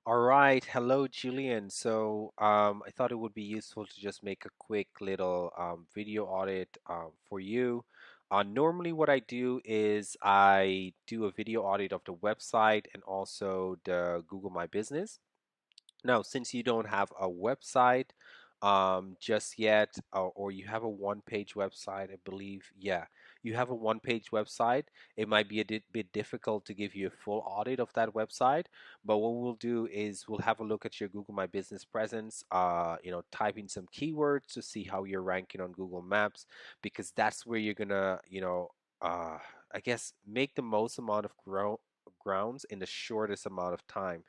All right, hello Julian. I thought it would be useful to just make a quick little video audit for you. Normally, what I do is I do a video audit of the website and also the Google My Business. Now, since you don't have a website just yet, or you have a one-page website, I believe, yeah, you have a one-page website, it might be a bit difficult to give you a full audit of that website. But what we'll do is we'll have a look at your Google My Business presence, type in some keywords to see how you're ranking on Google Maps, because that's where you're gonna, uh, I guess, make the most amount of grounds in the shortest amount of time.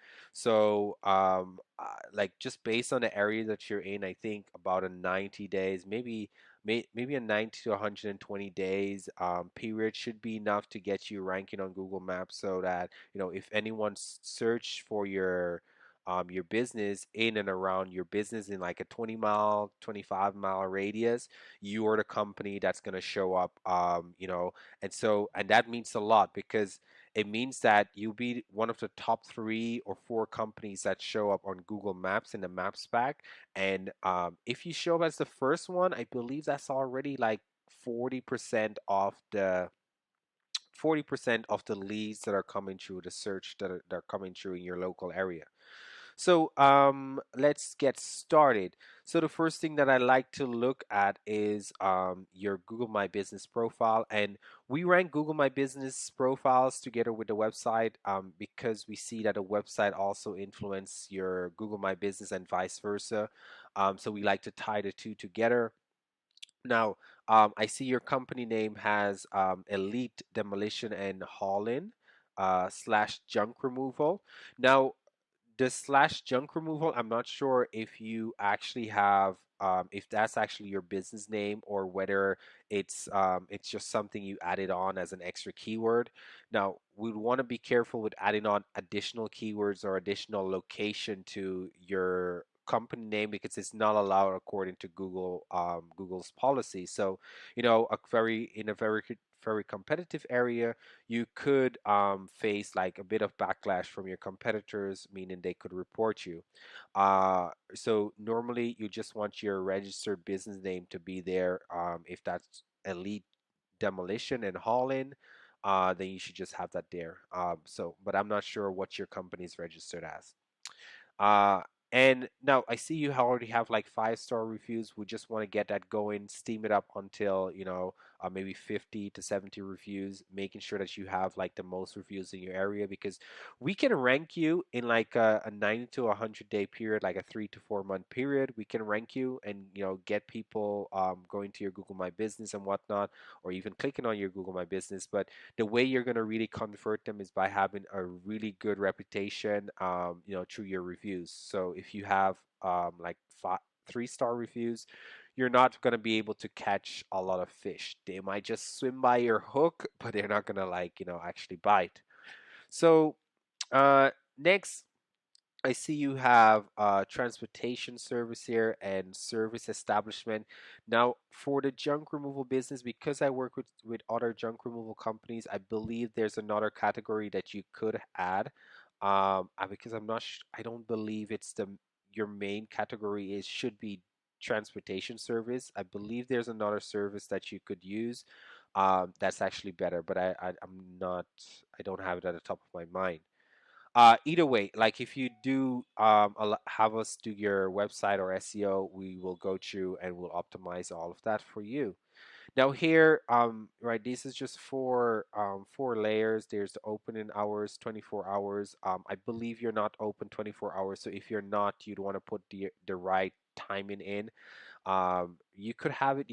Like just based on the area that you're in, I think about a 90 days, maybe a 90 to 120 days period should be enough to get you ranking on Google Maps, so that if anyone search for your business in and around your business in like a 20-mile, 25-mile radius, you are the company that's going to show up. And that means a lot, because it means that you'll be one of the top 3 or 4 companies that show up on Google Maps in the Maps pack. And if you show up as the first one, I believe that's already like 40% of the 40% of the leads that are coming through the search that are coming through in your local area. So let's get started. So the first thing that I like to look at is your Google My Business profile, and we rank Google My Business profiles together with the website because we see that a website also influence your Google My Business and vice versa. So we like to tie the two together. Now, I see your company name has Elite Demolition and Haul-in slash junk removal. Now, the slash junk removal, I'm not sure if you actually have if that's actually your business name, or whether it's just something you added on as an extra keyword. Now, we'd want to be careful with adding on additional keywords or additional location to your company name, because it's not allowed according to Google's policy. So, in a very competitive area, you could face like a bit of backlash from your competitors, meaning they could report you. So normally you just want your registered business name to be there. If that's Elite Demolition and Haul-in, then you should just have that there. But I'm not sure what your company is registered as. Uh, and now I see you already have like 5-star reviews. We just want to get that going, steam it up until, maybe 50 to 70 reviews, making sure that you have like the most reviews in your area, because we can rank you in like a 90 to 100-day period, like a 3 to 4 month period. We can rank you and, get people going to your Google My Business and whatnot, or even clicking on your Google My Business. But the way you're going to really convert them is by having a really good reputation, through your reviews. So if you have like 3-star reviews, you're not going to be able to catch a lot of fish. They might just swim by your hook, but they're not going to actually bite. So next, I see you have transportation service here and service establishment. Now, for the junk removal business, because I work with other junk removal companies, I believe there's another category that you could add. Because I don't believe it's your main category is should be transportation service. I believe there's another service that you could use. That's actually better, but I'm not. I don't have it at the top of my mind. Either way, like if you do have us do your website or SEO, we will go through and we'll optimize all of that for you. Now here, right, this is just four layers. There's the opening hours, 24 hours. I believe you're not open 24 hours, so if you're not, you'd want to put the right timing in. You could have it.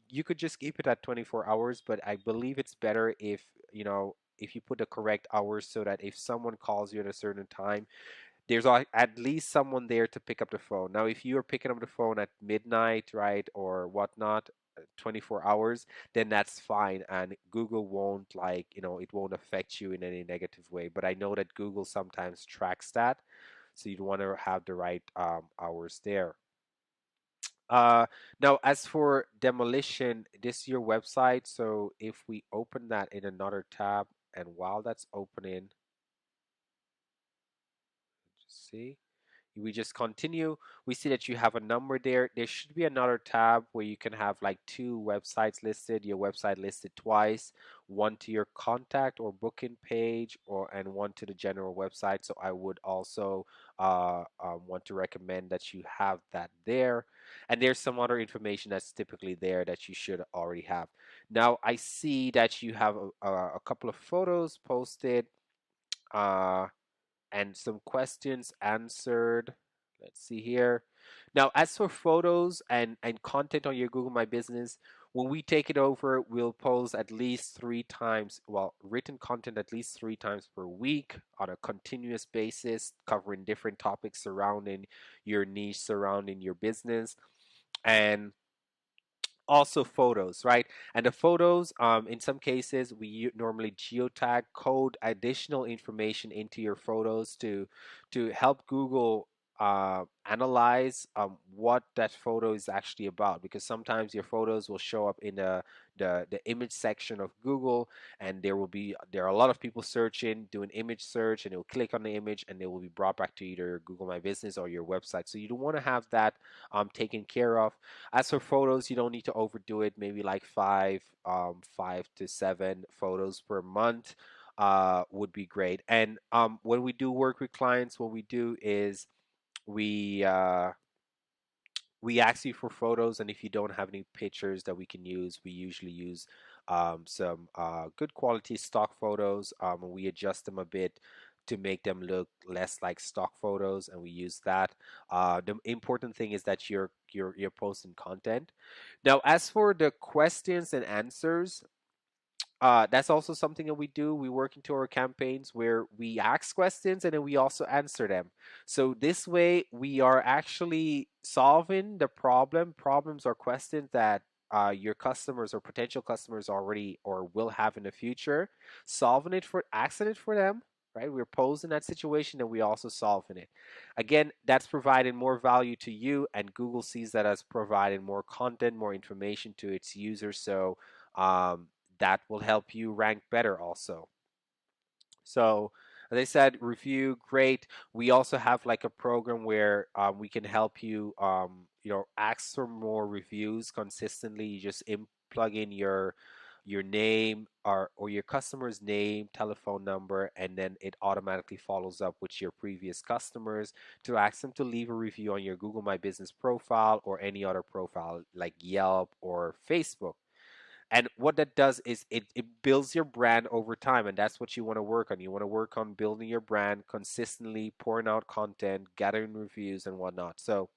You could just keep it at 24 hours, but I believe it's better if you put the correct hours, so that if someone calls you at a certain time, there's at least someone there to pick up the phone. Now, if you are picking up the phone at midnight, right, or whatnot, 24 hours, then that's fine, and Google won't it won't affect you in any negative way. But I know that Google sometimes tracks that, so you'd want to have the right hours there. Uh, Now, as for Demolition, this is your website. So if we open that in another tab, and while that's opening, See? We just continue. We see that you have a number there. There should be another tab where you can have like two websites listed, your website listed twice, one to your contact or booking page, or and one to the general website. So I would also want to recommend that you have that there. And there's some other information that's typically there that you should already have. Now I see that you have a couple of photos posted. Uh, and some questions answered. Let's see here. Now, as for photos and content on your Google My Business, when we take it over, we'll post at least 3 times, well, written content at least 3 times per week on a continuous basis, covering different topics surrounding your niche, surrounding your business. And also photos, right? And the photos, in some cases, we normally geotag code additional information into your photos to help Google analyze what that photo is actually about. Because sometimes your photos will show up in the image section of Google, and there are a lot of people searching, doing image search, and they'll click on the image, and they will be brought back to either Google My Business or your website. So you don't want to have that taken care of. As for photos, you don't need to overdo it. Maybe like 5 to 7 photos per month would be great. And when we do work with clients, what we do is we uh, we ask you for photos, and if you don't have any pictures that we can use, we usually use some good quality stock photos. And we adjust them a bit to make them look less like stock photos, and we use that. The important thing is that you're posting content. Now, as for the questions and answers, that's also something that we do. We work into our campaigns where we ask questions and then we also answer them. So this way, we are actually solving the problems or questions that your customers or potential customers already or will have in the future, asking it for them. Right, we're posing that situation and we also solving it. Again, that's providing more value to you, and Google sees that as providing more content, more information to its users. So um, that will help you rank better also. So, as I said, review, great. We also have like a program where we can help you, ask for more reviews consistently. You just plug in your name or your customer's name, telephone number, and then it automatically follows up with your previous customers to ask them to leave a review on your Google My Business profile or any other profile like Yelp or Facebook. And what that does is it builds your brand over time, and that's what you want to work on. You want to work on building your brand consistently, pouring out content, gathering reviews and whatnot. So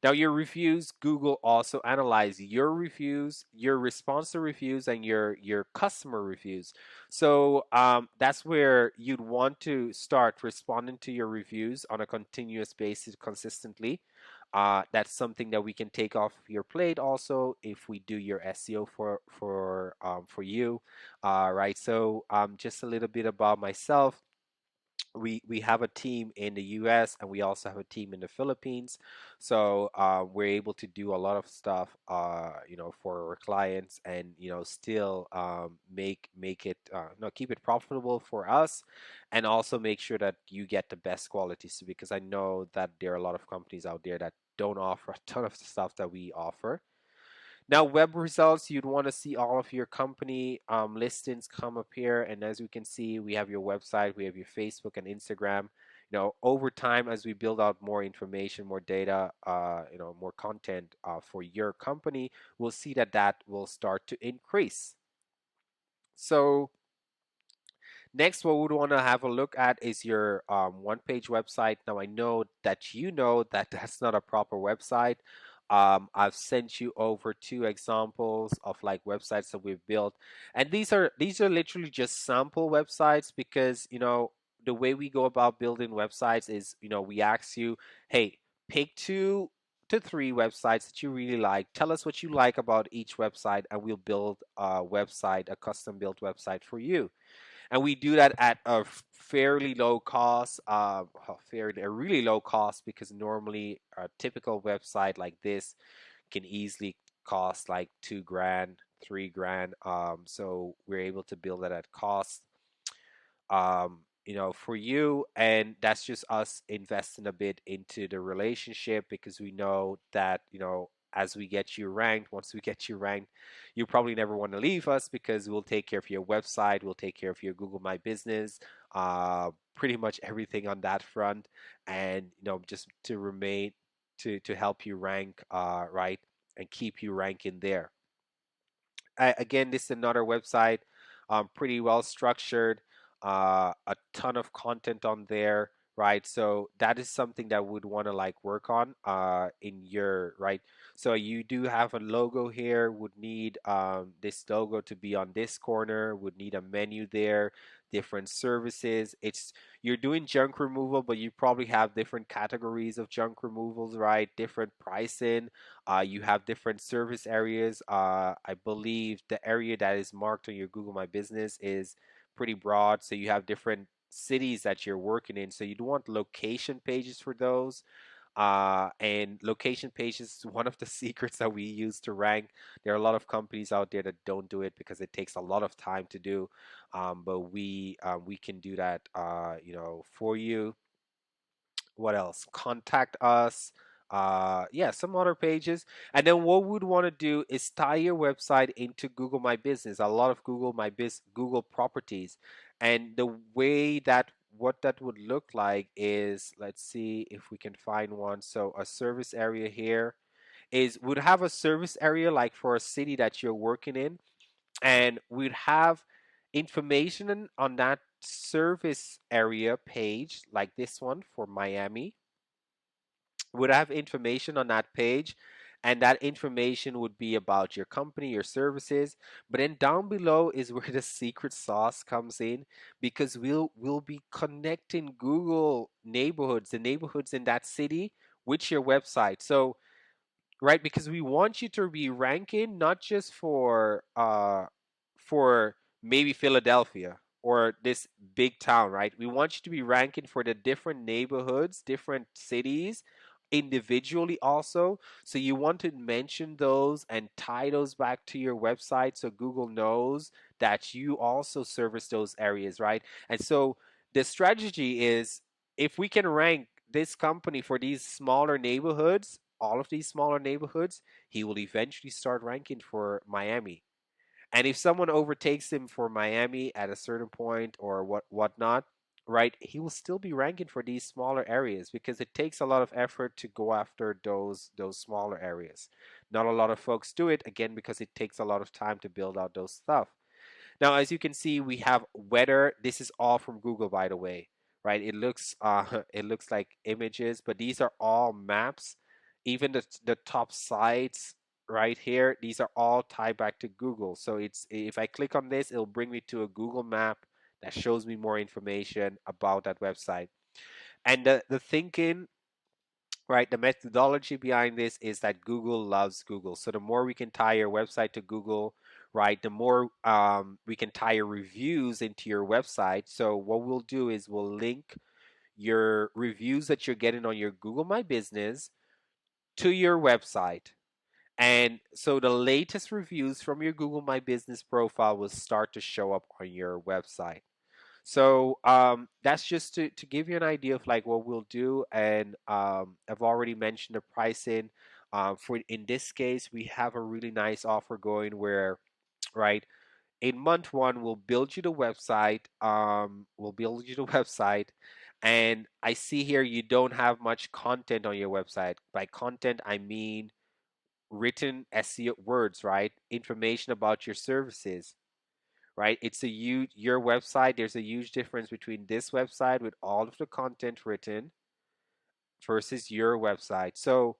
now your reviews, Google also analyze your reviews, your response to reviews, and your customer reviews. So that's where you'd want to start responding to your reviews on a continuous basis consistently. That's something that we can take off your plate also if we do your SEO for you. Right. So just a little bit about myself. We have a team in the US and we also have a team in the Philippines. So we're able to do a lot of stuff, for our clients, and still make it keep it profitable for us, and also make sure that you get the best quality. So because I know that there are a lot of companies out there that don't offer a ton of the stuff that we offer. Now, web results, you'd want to see all of your company listings come up here. And as we can see, we have your website, we have your Facebook and Instagram. Over time, as we build out more information, more data, more content for your company, we'll see that that will start to increase. So next, what we would want to have a look at is your one-page website. Now, I know that you know that that's not a proper website. I've sent you over 2 examples of like websites that we've built, and these are literally just sample websites because the way we go about building websites is we ask you, hey, pick 2 to 3 websites that you really like. Tell us what you like about each website, and we'll build a custom built website for you, and we do that at a fairly low cost, a really low cost, because normally a typical website like this can easily cost like 2 grand, 3 grand. So we're able to build that at cost. for you. And that's just us investing a bit into the relationship, because we know that, as we get you ranked, once we get you ranked, you probably never want to leave us, because we'll take care of your website, we'll take care of your Google My Business, pretty much everything on that front. And, just to remain, to help you rank, right, and keep you ranking there. Again, this is another website, pretty well structured, a ton of content on there, right? So that is something that would want to like work on in your right. So you do have a logo here, would need this logo to be on this corner, would need a menu there, different services. It's You're doing junk removal, but you probably have different categories of junk removals, right? Different pricing, you have different service areas. I believe the area that is marked on your Google My Business is pretty broad. So you have different cities that you're working in. So you'd want location pages for those. And location pages is one of the secrets that we use to rank. There are a lot of companies out there that don't do it because it takes a lot of time to do. But we can do that, for you. What else? Contact us. Yeah, some other pages. And then what we'd want to do is tie your website into Google My Business, a lot of Google properties. And the way that what that would look like is, let's see if we can find one. So a service area here is would have a service area like for a city that you're working in, and we'd have information on that service area page, like this one for Miami, would have information on that page, and that information would be about your company, your services. But then down below is where the secret sauce comes in, because we'll be connecting Google neighborhoods, the neighborhoods in that city, with your website. So, right, because we want you to be ranking not just for maybe Philadelphia or this big town, right? We want you to be ranking for the different neighborhoods, different cities individually also. So you want to mention those and tie those back to your website so Google knows that you also service those areas, right? And so the strategy is, if we can rank this company for these smaller neighborhoods, all of these smaller neighborhoods, he will eventually start ranking for Miami. And if someone overtakes him for Miami at a certain point or whatnot, right, he will still be ranking for these smaller areas, because it takes a lot of effort to go after those smaller areas. Not a lot of folks do it, again, because it takes a lot of time to build out those stuff. Now, as you can see, we have weather. This is all from Google, by the way, right? It looks it looks like images, but these are all maps. Even the top sites right here, these are all tied back to Google. So it's if I click on this, it'll bring me to a Google map that shows me more information about that website. And the thinking, right, the methodology behind this is that Google loves Google. So the more we can tie your website to Google, right, the more we can tie your reviews into your website. So what we'll do is we'll link your reviews that you're getting on your Google My Business to your website. And so the latest reviews from your Google My Business profile will start to show up on your website. So that's just to give you an idea of like what we'll do. And I've already mentioned the pricing. For in this case, we have a really nice offer going where, right, in month one, we'll build you the website. We'll build you the website. And I see here you don't have much content on your website. By content, I mean written SEO words, right? Information about your services, right? It's a huge your website. There's a huge difference between this website with all of the content written versus your website. So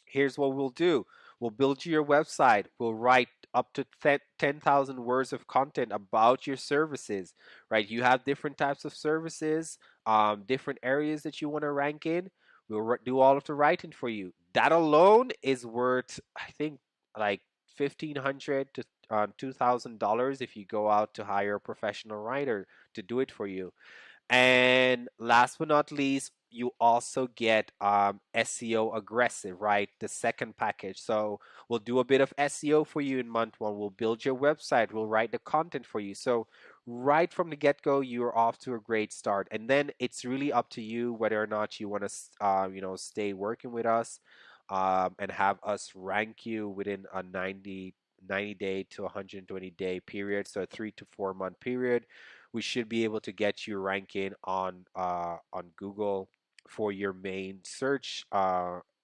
here's what we'll do. We'll build you your website. We'll write up to 10,000 words of content about your services, right? You have different types of services, different areas that you want to rank in. We'll do all of the writing for you. That alone is worth, I think, like 1,500 to $2,000 if you go out to hire a professional writer to do it for you. And last but not least, you also get SEO aggressive, right? The second package. So we'll do a bit of SEO for you in month one. We'll build your website. We'll write the content for you. So right from the get-go, you're off to a great start. And then it's really up to you whether or not you want to, stay working with us, and have us rank you within a 90 day to 120-day period. So a 3 to 4 month period, we should be able to get you ranking on Google for your main search,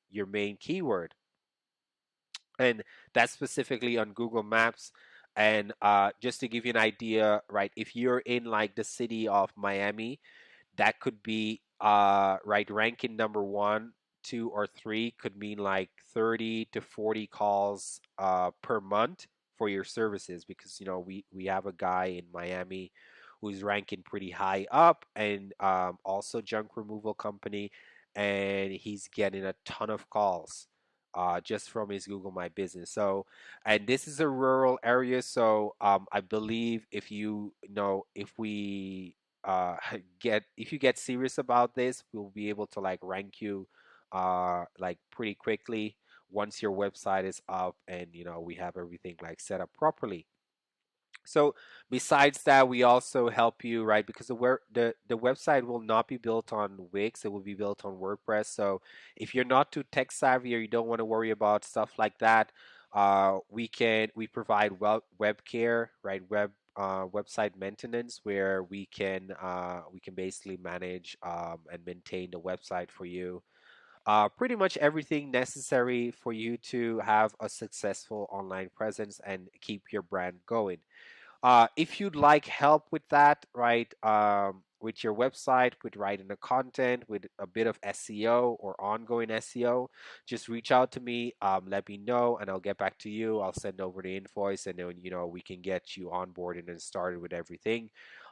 your main keyword, and that's specifically on Google Maps. And just to give you an idea, right, if you're in like the city of Miami, that could be right, ranking number one, two, or three could mean like 30 to 40 calls per month for your services, because we have a guy in Miami who's ranking pretty high up, and also junk removal company, and he's getting a ton of calls just from his Google My Business. So, and this is a rural area, so I believe if we if you get serious about this, we'll be able to like rank you like pretty quickly once your website is up and we have everything like set up properly. So besides that, we also help you, right? Because the website will not be built on Wix, it will be built on WordPress. So if you're not too tech savvy or you don't want to worry about stuff like that, we provide web care, right? Website maintenance, where we can basically manage and maintain the website for you. Pretty much everything necessary for you to have a successful online presence and keep your brand going. If you'd like help with that, right, with your website, with writing the content, with a bit of SEO or ongoing SEO, just reach out to me. Let me know, and I'll get back to you. I'll send over the invoice, and then we can get you onboarded and started with everything.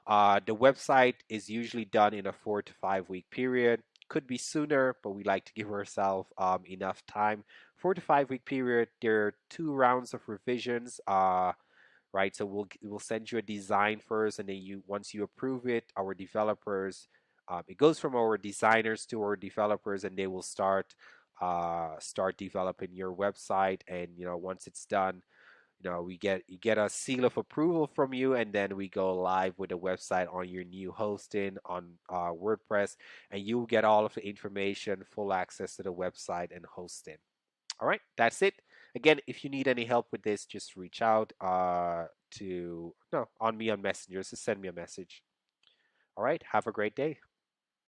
The website is usually done in a 4 to 5 week period. Could be sooner, but we like to give ourselves enough time. 4 to 5 week period. There are 2 rounds of revisions. Right? So we'll send you a design first, and then once you approve it, our developers, it goes from our designers to our developers, and they will start developing your website. And once it's done, you get a seal of approval from you, and then we go live with the website on your new hosting on WordPress, and you get all of the information, full access to the website and hosting. All right, that's it. Again, if you need any help with this, just reach out to no on me on Messenger. Just send me a message. All right, have a great day.